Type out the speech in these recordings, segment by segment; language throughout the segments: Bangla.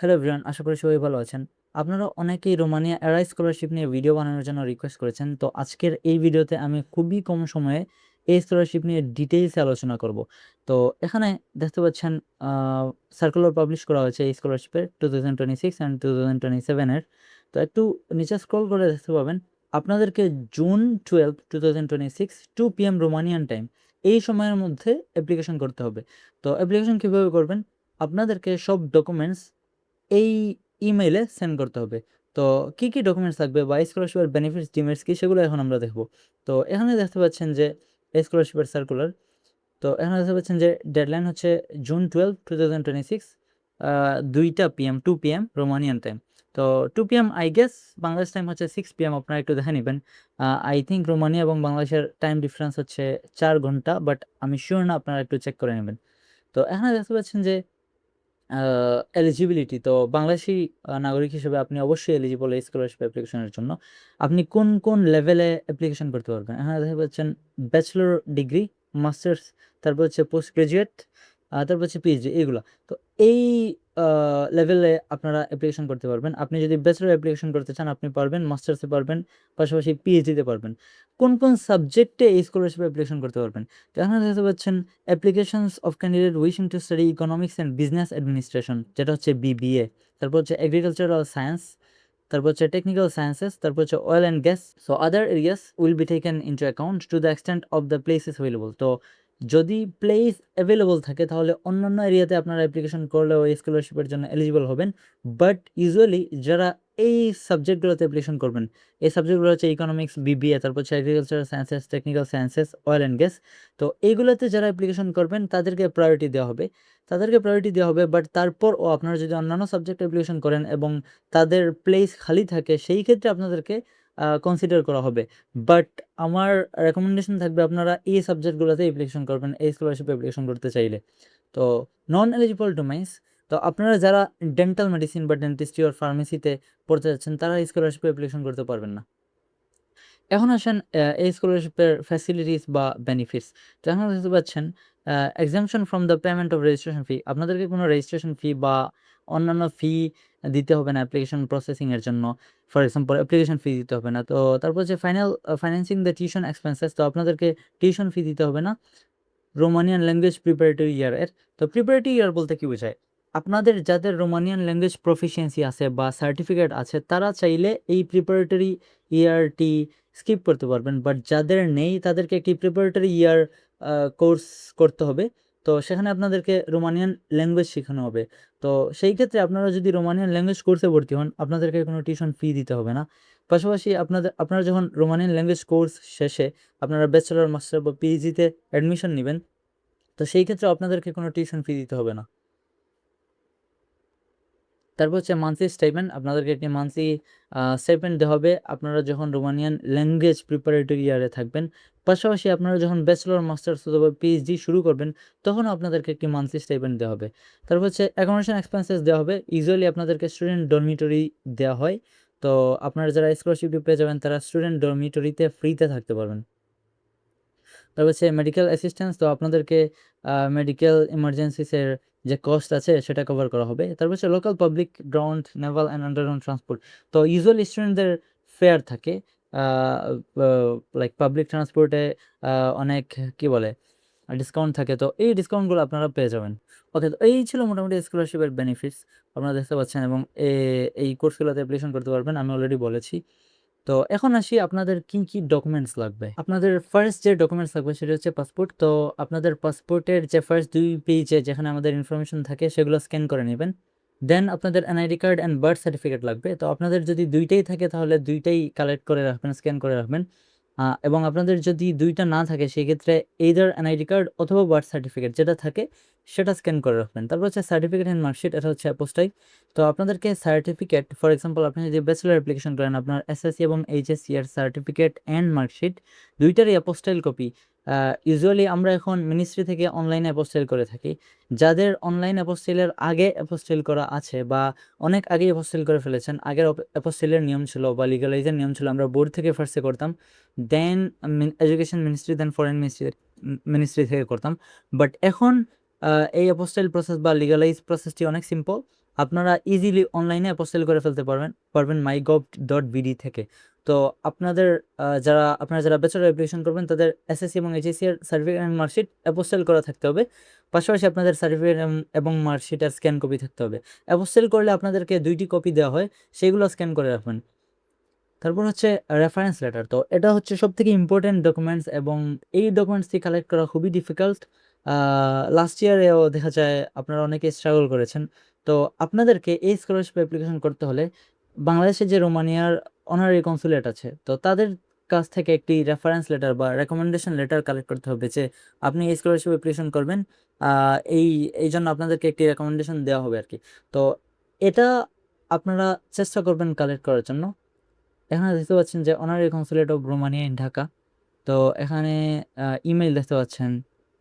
হ্যালো এভরিওয়ান, আশা করি সবাই ভালো আছেন। আপনারা অনেকেই রোমানিয়া এরা স্কলারশিপ নিয়ে ভিডিও বানানোর জন্য রিকোয়েস্ট করেছেন। তো আজকের এই ভিডিওতে আমি খুবই কম সময়ে এই স্কলারশিপ নিয়ে ডিটেইলসে আলোচনা করব। তো এখানে দেখতে পাচ্ছেন সার্কুলার পাবলিশ করা হয়েছে এই স্কলারশিপের 2026 অ্যান্ড 2027 এর। তো একটু নিচে স্ক্রল করে দেখতে পাবেন আপনাদেরকে জুন 12, 2026 2 PM রোমানিয়ান টাইম এই সময়ের মধ্যে অ্যাপ্লিকেশন করতে হবে। তো অ্যাপ্লিকেশন কীভাবে করবেন? আপনাদেরকে সব ডকুমেন্টস এই ইমেইলে সেন্ড করতে হবে। তো কি, কি ডকুমেন্টস লাগবে বা স্কলারশিপের বেনিফিটস, ডিমেরিটস কি সেগুলো এখন আমরা দেখব। তো এখানে দেখতে পাচ্ছেন যে স্কলারশিপের সার্কুলার। তো এখানে দেখতে পাচ্ছেন যে ডেডলাইন হচ্ছে জুন 12, 2026 2টা PM 2 PM রোমানিয়ান টাইম। তো 2 PM I guess Bangladesh time হচ্ছে 6 PM, আপনারা একটু দেখে নিবেন। আই থিংক রোমানিয়া এবং বাংলাদেশের টাইম ডিফারেন্স হচ্ছে 4 ঘন্টা, বাট আমি সিউর না, আপনারা একটু চেক করে নেবেন। তো এখানে দেখতে পাচ্ছেন যে এলিজিবিলিটি, তো বাংলাদেশী নাগরিক হিসেবে আপনি অবশ্যই এলিজিবল এই স্কলারশিপ অ্যাপ্লিকেশনের জন্য। আপনি কোন, কোন লেভেলে অ্যাপ্লিকেশন করতে পারবেন? এখানে দেখতে পাচ্ছেন ব্যাচেলর ডিগ্রি, মাস্টার্স, তারপর হচ্ছে পোস্ট গ্রাজুয়েট, তারপর হচ্ছে পিএইচডি এগুলা। তো এই লেভেলে আপনারা অ্যাপ্লিকেশন করতে পারবেন। আপনি যদি ব্যাচেলর অ্যাপ্লিকেশন করতে চান আপনি পারবেন, মাস্টার্সে পারবেন, পাশাপাশি পিএইচডিতে পারবেন। কোন, কোন সাবজেক্টে এই স্কলারশিপ অ্যাপ্লিকেশন করতে পারবেন? তো এখানে দেখতে পাচ্ছেন applications of candidate wishing to study economics and business administration, যেটা হচ্ছে বিবিএ। তারপর হচ্ছে এগ্রিকালচারাল সায়েন্স, তারপর হচ্ছে টেকনিক্যাল সায়েন্সেস, তারপর হচ্ছে oil and gas. So other areas will be taken into account to the extent of the places available. তো যদি প্লেস অ্যাভেলেবল থাকে তাহলে অন্যান্য এরিয়াতে আপনারা অ্যাপ্লিকেশন করলেও এই স্কলারশিপের জন্য এলিজিবল হবেন। বাট ইউজুয়ালি যারা এই সাবজেক্টগুলোতে অ্যাপ্লিকেশন করবেন, এই সাবজেক্টগুলো হচ্ছে ইকোনমিক্স, বিবিএ, তারপর হচ্ছে agricultural sciences, technical sciences, oil and gas. তো এইগুলোতে যারা অ্যাপ্লিকেশন করবেন তাদেরকে প্রায়োরিটি দেওয়া হবে, বাট তারপরও আপনারা যদি অন্যান্য সাবজেক্ট অ্যাপ্লিকেশন করেন এবং তাদের প্লেস খালি থাকে সেই ক্ষেত্রে আপনাদেরকে কনসিডার করা হবে। বাট আমার রেকমেন্ডেশন থাকবে আপনারা এই সাবজেক্টগুলোতে অ্যাপ্লিকেশন করবেন এই স্কলারশিপে অ্যাপ্লিকেশন করতে চাইলে। তো নন এলিজিবল ডোমাইন্স, তো আপনারা যারা ডেন্টাল মেডিসিন বা ডেন্টিস্ট্রি আর ফার্মেসিতে পড়তে যাচ্ছেন তারা এই স্কলারশিপে অ্যাপ্লিকেশন করতে পারবেন না। এখন আসেন এই স্কলারশিপের ফ্যাসিলিটিস বা বেনিফিটস। তো এখন দেখতে পাচ্ছেন exemption from the payment of registration fee, আপনাদেরকে কোনো রেজিস্ট্রেশন ফি বা অন্যান্য ফি দিতে হবে না অ্যাপ্লিকেশন প্রসেসিংয়ের জন্য। ফর এক্সাম্পল অ্যাপ্লিকেশন ফি দিতে হবে না। তো তারপর হচ্ছে ফাইন্যান্সিং দ্য টিউশন এক্সপেন্সেস, তো আপনাদেরকে টিউশন ফি দিতে হবে না রোমানিয়ান ল্যাঙ্গুয়েজ প্রিপারেটরি ইয়ার এর। তো প্রিপারেটরি ইয়ার বলতে কি বোঝায়? আপনাদের যাদের রোমানিয়ান ল্যাঙ্গুয়েজ প্রফিসিয়েন্সি আছে বা সার্টিফিকেট আছে তারা চাইলে এই প্রিপারেটরি ইয়ারটি স্কিপ করতে পারবেন। বাট যাদের নেই তাদেরকে একটি প্রিপারেটরি ইয়ার কোর্স করতে হবে। তো সেখানে আপনাদেরকে রোমানিয়ান ল্যাঙ্গুয়েজ শেখানো হবে। তো সেই ক্ষেত্রে আপনারা যদি রোমানিয়ান ল্যাঙ্গুয়েজ কোর্সে ভর্তি হন আপনাদেরকে কোনো টিউশন ফি দিতে হবে না। পাশাপাশি আপনারা যখন রোমানিয়ান ল্যাঙ্গুয়েজ কোর্স শেষে আপনারা ব্যাচেলর, মাস্টার বা পিএইচডিতে অ্যাডমিশন নিবেন, তো সেই ক্ষেত্রে আপনাদেরকে কোনো টিউশন ফি দিতে হবে না। তারপর হচ্ছে মান্থলি স্টাইপেন্ড, আপনাদেরকে একটি মান্থলি স্টাইপেন্ড দেওয়া হবে আপনারা যখন রোমানিয়ান ল্যাঙ্গুয়েজ প্রিপারেটরি ইয়ারে থাকবেন। পাশাপাশি আপনারা যখন ব্যাচেলর, মাস্টার্স অথবা পিএইচডি শুরু করবেন তখন আপনাদেরকে একটি মান্থলি স্টাইপেন্ড দেওয়া হবে। তারপর হচ্ছে অ্যাকোমোডেশন এক্সপেন্সেস দেওয়া হবে। ইউজুয়ালি আপনাদেরকে স্টুডেন্ট ডরমিটরি দেওয়া হয়। তো আপনারা যারা স্কলারশিপটি পেয়ে যাবেন তারা স্টুডেন্ট ডরমিটরিতে ফ্রিতে থাকতে পারবেন। তারপর হচ্ছে মেডিকেল অ্যাসিস্ট্যান্স, তো আপনাদেরকে মেডিকেল ইমার্জেন্সিসের যে কস্ট আছে সেটা কভার করা হবে। তারপর হচ্ছে local public ground, Naval and underground transport. তো ইউজুয়ালি স্টুডেন্টদের ফেয়ার থাকে লাইক পাবলিক ট্রান্সপোর্টে অনেক কি বলে ডিসকাউন্ট থাকে। তো এই ডিসকাউন্টগুলো আপনারা পেয়ে যাবেন। ওকে, তো এই ছিল মোটামুটি স্কলারশিপের বেনিফিটস আপনারা দেখতে পাচ্ছেন এবং এই কোর্সগুলোতে অ্যাপ্লিকেশন করতে পারবেন আমি অলরেডি বলেছি। তো এখন আসি আপনাদের কি, কি ডকুমেন্টস লাগবে। আপনাদের ফার্স্ট যে ডকুমেন্টস লাগবে সেটা হচ্ছে পাসপোর্ট। তো আপনাদের পাসপোর্টের যে ফার্স্ট 2 পেজে যেখানে আমাদের ইনফরমেশন থাকে সেগুলো স্ক্যান করে নেবেন। দেন আপনাদের NID card and birth certificate লাগবে। তো আপনাদের যদি 2টাই থাকে তাহলে 2টাই কালেক্ট করে রাখবেন, স্ক্যান করে রাখবেন। এবং আপনাদের যদি 2টা না থাকে সেক্ষেত্রে এইদার এনআইডি কার্ড অথবা বার্থ সার্টিফিকেট যেটা থাকে সেটা স্ক্যান করে রাখবেন। তারপর হচ্ছে সার্টিফিকেট অ্যান্ড মার্কশিট, এটা হচ্ছে অ্যাপোস্টাইল। তো আপনাদেরকে সার্টিফিকেট, ফর এক্সাম্পল আপনি যদি ব্যাচেলর অ্যাপ্লিকেশন করেন আপনার এসএসসি এবং এইচএসসি এর সার্টিফিকেট অ্যান্ড মার্কশিট 2টারই অ্যাপোস্টাইল কপি ইউজুয়ালি আমরা এখন মিনিস্ট্রি থেকে অনলাইনে অ্যাপোস্টাইল করে থাকি। যাদের অনলাইন অ্যাপোস্টাইলের আগে অ্যাপোস্টাইল করা আছে বা অনেক আগেই অ্যাপোস্টাইল করে ফেলেছেন, আগের অ্যাপোস্টাইলের নিয়ম ছিল বা লিগালাইজের নিয়ম ছিল আমরা বোর্ড থেকে ফার্স্টে করতাম, দেন এডুকেশন মিনিস্ট্রি, দেন ফরেন মিনিস্ট্রি থেকে করতাম। বাট এখন এই অ্যাপোস্টাইল প্রসেস বা লিগালাইজ প্রসেসটি অনেক সিম্পল। আপনারা ইজিলি অনলাইনে অ্যাপোস্টেল করে ফেলতে পারবেন mygov.bd থেকে। তো আপনারা যারা ব্যাচেলর অ্যাপ্লিকেশন করবেন তাদের এসএসসি এবং এইচএসসি এর সার্টিফিকেট এন্ড মার্কশিট অ্যাপোস্টেল করা থাকতে হবে। পাশাপাশি আপনাদের সার্টিফিকেট এবং মার্কশিটের স্ক্যান কপি থাকতে হবে। অ্যাপোস্টেল করলে আপনাদেরকে 2টি কপি দেওয়া হয়, সেগুলো স্ক্যান করে রাখবেন। তারপর হচ্ছে রেফারেন্স লেটার। তো এটা হচ্ছে সবথেকে ইম্পর্টেন্ট ডকুমেন্টস এবং এই ডকুমেন্টসটি কালেক্ট করা খুবই ডিফিকাল্ট। লাস্ট ইয়ারেও দেখা যায় আপনারা অনেকে স্ট্রাগল করেছেন। তো আপনাদেরকে এই স্কলারশিপ অ্যাপ্লিকেশন করতে হলে বাংলাদেশে যে রোমানিয়ার অনারারি কনসুলেট আছে, তো তাদের কাছ থেকে একটি রেফারেন্স লেটার বা রেকমেন্ডেশন লেটার কালেক্ট করতে হবে যে আপনি এই স্কলারশিপ অ্যাপ্লিকেশন করবেন, এই এই জন্য আপনাদেরকে একটি রেকমেন্ডেশন দেওয়া হবে আর কি। তো এটা আপনারা চেষ্টা করবেন কালেক্ট করার জন্য। এখানে দেখতে পাচ্ছেন যে honorary consulate of Romania in Dhaka. তো এখানে ইমেল দেখতে পাচ্ছেন,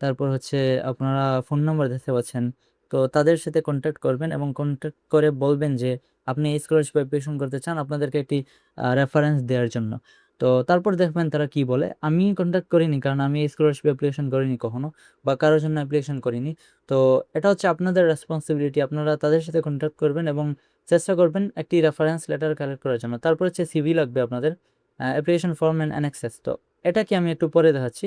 তারপর হচ্ছে আপনারা ফোন নাম্বার দেখতে পাচ্ছেন। তো তাদের সাথে কন্ট্যাক্ট করবেন এবং কন্ট্যাক্ট করে বলবেন যে আপনি এই স্কলারশিপ অ্যাপ্লিকেশন করতে চান, আপনাদেরকে একটি রেফারেন্স দেওয়ার জন্য। তো তারপর দেখবেন তারা কি বলে। আমি কন্ট্যাক্ট করিনি, কারণ আমি এই স্কলারশিপ অ্যাপ্লিকেশন করিনি কখনো, বা কারোর জন্য অ্যাপ্লিকেশন করিনি। তো এটা হচ্ছে আপনাদের রেসপন্সিবিলিটি। আপনারা তাদের সাথে কন্ট্যাক্ট করবেন এবং চেষ্টা করবেন একটি রেফারেন্স লেটার কালেক্ট করার জন্য। তারপর হচ্ছে সিভি লাগবে আপনাদের, অ্যাপ্লিকেশন ফর্ম অ্যান্ড অ্যানেক্সেস। তো এটা কি আমি একটু পরে দেখাচ্ছি।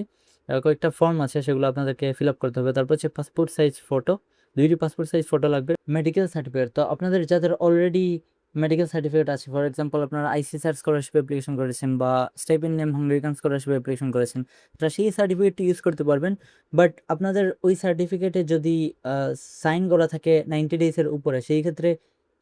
কয়েকটা ফর্ম আছে, সেগুলো আপনাদেরকে ফিল আপ করতে হবে। তারপর হচ্ছে পাসপোর্ট সাইজ ফটো, 2টি পাসপোর্ট সাইজ ফটো লাগবে। মেডিকেল সার্টিফিকেট, তো আপনাদের যাদের অলরেডি মেডিকেল সার্টিফিকেট আছে, ফর এক্সাম্পল আপনারা আইসিসিআর স্কলারশিপ অ্যাপ্লিকেশন করেছেন বা stipend name Hungarian scholarship application করেছেন, তারা সেই সার্টিফিকেটটি ইউজ করতে পারবেন। বাট আপনাদের ওই সার্টিফিকেটে যদি সাইন করা থাকে 90 ডেজের উপরে, সেই ক্ষেত্রে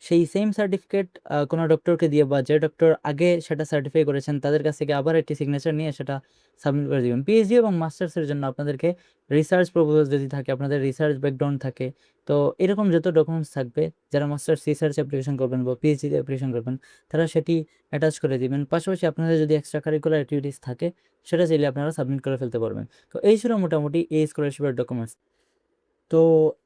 সেই সেম সার্টিফিকেট কোনো ডক্টরকে দিয়ে, বা যে ডক্টর আগে সেটা সার্টিফাই করেছেন তাদের কাছ থেকে আবার একটি সিগনেচার নিয়ে সেটা সাবমিট করে দিবেন। পিএইচডি এবং মাস্টার্সের জন্য আপনাদেরকে রিসার্চ প্রপোজাল যদি থাকে, আপনাদের রিসার্চ ব্যাকগ্রাউন্ড থাকে, তো এরকম যত ডকুমেন্টস থাকবে, যারা মাস্টার্স রিসার্চ অ্যাপ্লিকেশন করবেন বা পিএইচডি অ্যাপ্লিকেশন করবেন, তারা সেটি অ্যাটাচ করে দিবেন। পাশাপাশি আপনাদের যদি এক্সট্রা কারিকুলার অ্যাক্টিভিটিস থাকে, সেটা চাইলে আপনারা সাবমিট করে ফেলতে পারবেন। তো এই ছিল মোটামুটি এই স্কলারশিপের ডকুমেন্টস। তো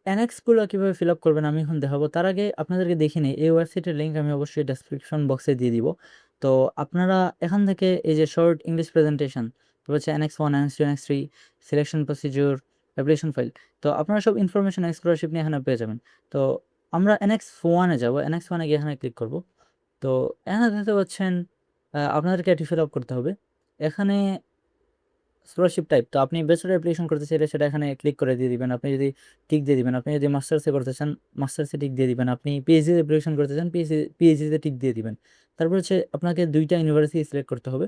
অ্যানেক্সগুলো কীভাবে ফিল আপ করবেন আমি এখন দেখাবো। তার আগে আপনাদেরকে দেখে নিই, এই ওয়েবসাইটের লিঙ্ক আমি অবশ্যই ডেসক্রিপশন বক্সে দিয়ে দিব। তো আপনারা এখান থেকে এই যে শর্ট ইংলিশ প্রেজেন্টেশন, তারপর হচ্ছে annexe 1, annexe 2, annexe 3, selection procedure, application file, তো আপনারা সব ইনফরমেশন স্কলারশিপ নিয়ে এখানে পেয়ে যাবেন। তো আমরা অ্যানেক্স 1-এ যাবো। অ্যানেক্স 1-এ গিয়ে এখানে ক্লিক করব। তো এখানে দেখতে পাচ্ছেন আপনাদেরকে এটি ফিল আপ করতে হবে। এখানে স্কলারশিপ টাইপ, তো আপনি ব্যাচেলর অ্যাপ্লিকেশন করতে চাইলে সেটা এখানে ক্লিক করে দিয়ে দিবেন। আপনি যদি টিক দিয়ে দিবেন, আপনি যদি মাস্টার্সে করতে চান মাস্টার্সে টিক দিয়ে দিবেন, আপনি পিএইচডি অ্যাপ্লিকেশন করতে চান পিএইচডিতে টিক দিয়ে দিবেন। তারপর হচ্ছে আপনাকে 2টা ইউনিভার্সিটি সিলেক্ট করতে হবে।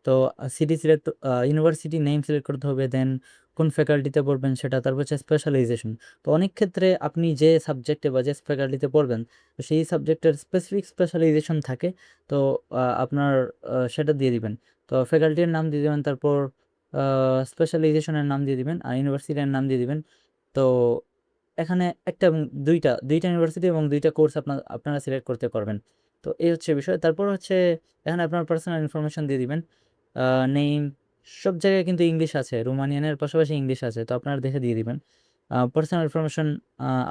তো city select, university name select করতে হবে, দেন কোন ফ্যাকাল্টিতে পড়বেন সেটা, তারপর হচ্ছে স্পেশালাইজেশন। তো অনেক ক্ষেত্রে আপনি যে সাবজেক্টে বা যে ফ্যাকাল্টিতে পড়বেন, তো সেই সাবজেক্টের স্পেসিফিক স্পেশালাইজেশন থাকে। তো আপনার সেটা দিয়ে দিবেন। তো ফ্যাকাল্টির নাম দিয়ে দিবেন, তারপর স্পেশালাইজেশনের নাম দিয়ে দিবেন, আর ইউনিভার্সিটির নাম দিয়ে দিবেন। তো এখানে একটা এবং দুইটা ইউনিভার্সিটি এবং 2টা কোর্স আপনারা সিলেক্ট করতে পারবেন। তো এই হচ্ছে বিষয়। তারপর হচ্ছে এখানে আপনার পার্সোনাল ইনফরমেশন দিয়ে দিবেন, নেম। সব জায়গায় কিন্তু ইংলিশ আছে, রোমানিয়ানের পাশাপাশি ইংলিশ আছে, তো আপনারা দেখে দিয়ে দিবেন। পার্সোনাল ইনফরমেশন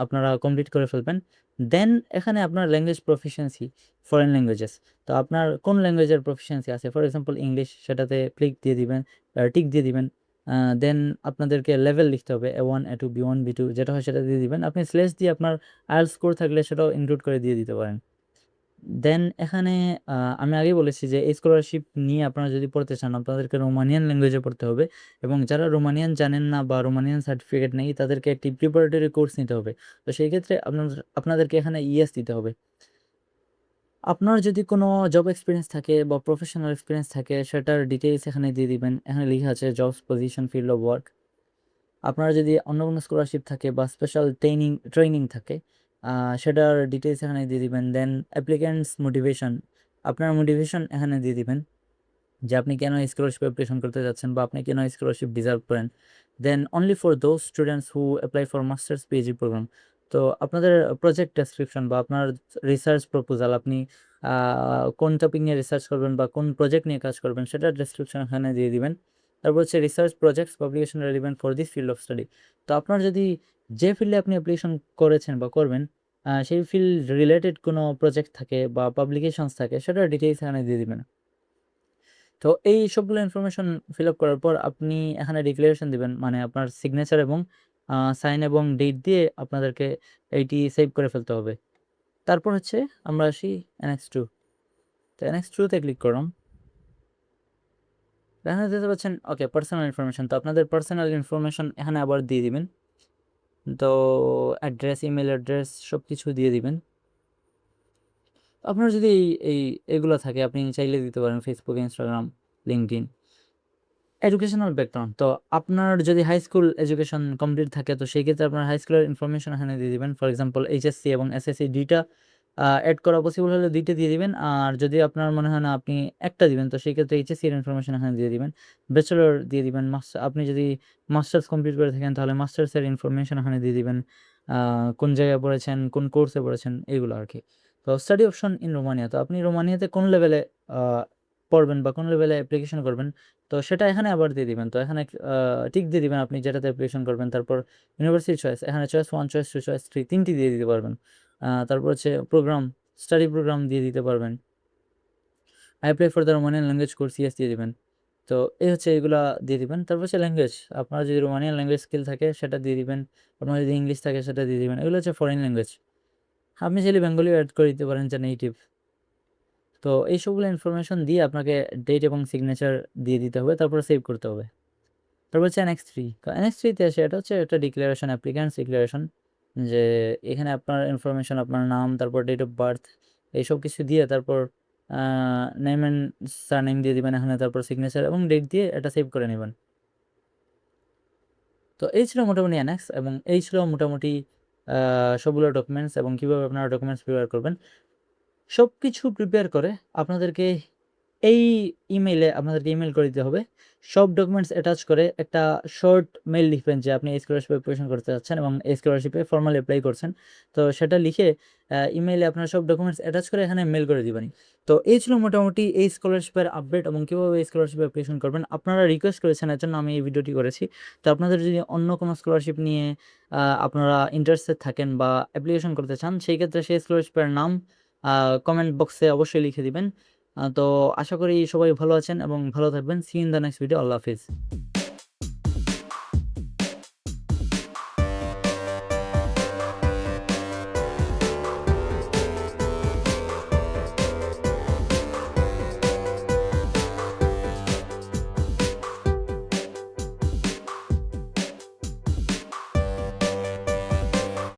আপনারা কমপ্লিট করে ফেলবেন। দেন এখানে আপনার ল্যাঙ্গুয়েজ প্রফিসিয়েন্সি, ফরেন ল্যাঙ্গুয়েজেস। তো আপনার কোন ল্যাঙ্গুয়েজের প্রফিসিয়েন্সি আছে, ফর এক্সাম্পল ইংলিশ, সেটাতে টিক দিয়ে দিবেন। দেন আপনাদেরকে লেভেল লিখতে হবে, A1, A2, B1, B2 যেটা হয় সেটা দিয়ে দিবেন। আপনি স্ল্যাশ দিয়ে আপনার আইএলটিএস স্কোর থাকলে সেটাও ইনক্লুড করে দিয়ে দিতে পারেন। দেন এখানে আমি আগেই বলেছি যে এই স্কলারশিপ নিয়ে আপনারা যদি পড়তে চান, আপনাদেরকে রোমানিয়ান ল্যাঙ্গুয়েজে পড়তে হবে, এবং যারা রোমানিয়ান জানেন না বা রোমানিয়ান সার্টিফিকেট নেই, তাদেরকে একটি প্রিপারেটরি কোর্স নিতে হবে। তো সেই ক্ষেত্রে আপনাদেরকে এখানে ইএস দিতে হবে। আপনার যদি কোনো জব এক্সপিরিয়েন্স থাকে বা প্রফেশনাল এক্সপিরিয়েন্স থাকে, সেটার ডিটেইলস এখানে দিয়ে দিবেন। এখানে লেখা আছে jobs, position, field of work. আপনার যদি অন্য কোনো স্কলারশিপ থাকে বা স্পেশাল ট্রেনিং থাকে, সেটার ডিটেইলস এখানে দিয়ে দিবেন। দেন অ্যাপ্লিক্যান্টস মোটিভেশন, আপনার মোটিভেশন এখানে দিয়ে দিবেন যে আপনি কেন স্কলারশিপ অ্যাপ্লিকেশন করতে যাচ্ছেন বা আপনি কেন স্কলারশিপ ডিজার্ভ করেন। Then only for those students who apply for masters PhD program. তো আপনাদের প্রজেক্ট ডেসক্রিপশন বা আপনার রিসার্চ প্রপোজাল, আপনি কোন টপিক নিয়ে রিসার্চ করবেন বা কোন প্রজেক্ট নিয়ে কাজ করবেন, সেটার ডেসক্রিপশন এখানে দিয়ে দিবেন। তারপর হচ্ছে research projects publication relevant for this field of study. তো আপনার যদি যে ফিল্ডে আপনি অ্যাপ্লিকেশন করেছেন বা করবেন, সেই ফিল্ড রিলেটেড কোনো প্রজেক্ট থাকে বা পাবলিকেশনস থাকে, সেটার ডিটেইলস এখানে দিয়ে দিবেন। তো এই সবগুলো ইনফরমেশন ফিল আপ করার পর আপনি এখানে ডিক্লারেশন দিবেন, মানে আপনার সিগনেচার এবং সাইন এবং ডেট দিয়ে আপনাদেরকে এইটি সেভ করে ফেলতে হবে। তারপর হচ্ছে আমরা আসি NX2। তো NX2 তে ক্লিক করলাম। এখানে দেখতে পাচ্ছেন ওকে পার্সোনাল ইনফরমেশন। তো আপনাদের পার্সোনাল ইনফরমেশন এখানে আবার দিয়ে দিবেন। তো অ্যাড্রেস, ইমেল অ্যাড্রেস সব কিছু দিয়ে দিবেন। আপনার যদি এগুলো থাকে আপনি চাইলে দিতে পারেন Facebook, Instagram, LinkedIn. Educational background, তো আপনার যদি হাই স্কুল এডুকেশন কমপ্লিট থাকে তো সেই ক্ষেত্রে আপনার হাই স্কুলের ইনফরমেশন এখানে দিয়ে দিবেন। ফর এক্সাম্পল এইচএসসি এবং এসএসসি দুইটা অ্যাড করা পসিবল হলে দুইটা দিয়ে দিবেন। আর যদি আপনার মনে হয় না আপনি একটা দিবেন তো সেই ক্ষেত্রে এইচএসসি এর ইনফরমেশন এখানে দিয়ে দিবেন। ব্যাচেলর দিয়ে দিবেন। আপনি যদি মাস্টার্স কমপ্লিট করে থাকেন তাহলে মাস্টার্সের ইনফরমেশন এখানে দিয়ে দিবেন। কোন জায়গায় পড়েছেন, কোন কোর্সে পড়েছেন, এইগুলো আর কি। তো স্টাডি অপশন ইন রোমানিয়া, তো আপনি রোমানিয়াতে কোন লেভেলে পড়বেন বা কোন লেভেলে অ্যাপ্লিকেশন করবেন তো সেটা এখানে আবার দিয়ে দিবেন। তো এখানে টিক দিয়ে দিবেন আপনি যেটাতে অ্যাপ্লিকেশন করবেন। তারপর ইউনিভার্সিটি চয়েস, এখানে চয়েস 1, চয়েস 2, চয়েস 3 তিনটি দিয়ে দিতে পারবেন। তারপর হচ্ছে প্রোগ্রাম, স্টাডি প্রোগ্রাম দিয়ে দিতে পারবেন। I apply for the Romanian language course, yes দিয়ে দিবেন। তো এই হচ্ছে এগুলা দিয়ে দিবেন। তারপর হচ্ছে ল্যাঙ্গুয়েজ, আপনার যদি রোমানিয়ান ল্যাঙ্গুয়েজ স্কিল থাকে সেটা দিয়ে দিবেন। আপনার যদি ইংলিশ থাকে সেটা দিয়ে দিবেন। এগুলো হচ্ছে ফরেন ল্যাঙ্গুয়েজ। আপনি চাইলে বেঙ্গলিও অ্যাড করে দিতে পারেন, যা নেটিভ। তো এই সবগুলো ইনফরমেশন দিয়ে আপনাকে ডেট এবং সিগনেচার দিয়ে দিতে হবে, তারপর সেভ করতে হবে। তারপর হচ্ছে NX3। তো NX3 তে আসে, এটা হচ্ছে একটা ডিক্লারেশন, অ্যাপ্লিক্যান্টস ডিক্লারেশন, যে এখানে আপনার ইনফরমেশন, আপনার নাম, তারপর ডেট অফ বার্থ, এইসব কিছু দিয়ে তারপর নেম অ্যান্ড সারনেম দিয়ে দিবেন এখানে, তারপর সিগনেচার এবং ডেট দিয়ে এটা সেভ করে নেবেন। তো এই ছিল মোটামুটি NX, এবং এই ছিল মোটামুটি সবগুলো ডকুমেন্টস এবং কীভাবে আপনারা ডকুমেন্টস প্রিপেয়ার করবেন। সব কিছু প্রিপেয়ার করে আপনাদেরকে এই আপনাদেরকে ইমেল করে দিতে হবে। সব ডকুমেন্টস অ্যাটাচ করে একটা শর্ট মেইল লিখবেন যে আপনি এই স্কলারশিপে অ্যাপ্লিকেশন করতে যাচ্ছেন এবং এই স্কলারশিপে ফর্মালি অ্যাপ্লাই করছেন। তো সেটা লিখে ইমেইলে আপনার সব ডকুমেন্টস অ্যাটাচ করে এখানে মেইল করে দিবেন। তো এই ছিল মোটামুটি এই স্কলারশিপের আপডেট এবং কীভাবে এই স্কলারশিপে অ্যাপ্লিকেশন করবেন। আপনারা রিকোয়েস্ট করেছেন, এর জন্য আমি এই ভিডিওটি করেছি। তো আপনাদের যদি অন্য কোনো স্কলারশিপ নিয়ে আপনারা ইন্টারেস্টেড থাকেন বা অ্যাপ্লিকেশন করতে চান, সেই ক্ষেত্রে সেই স্কলারশিপের নাম কমেন্ট বক্সে অবশ্যই লিখে দিবেন। তো আশা করি সবাই ভালো আছেন এবং ভালো থাকবেন। See in the next video. আল্লাহ হাফিজ।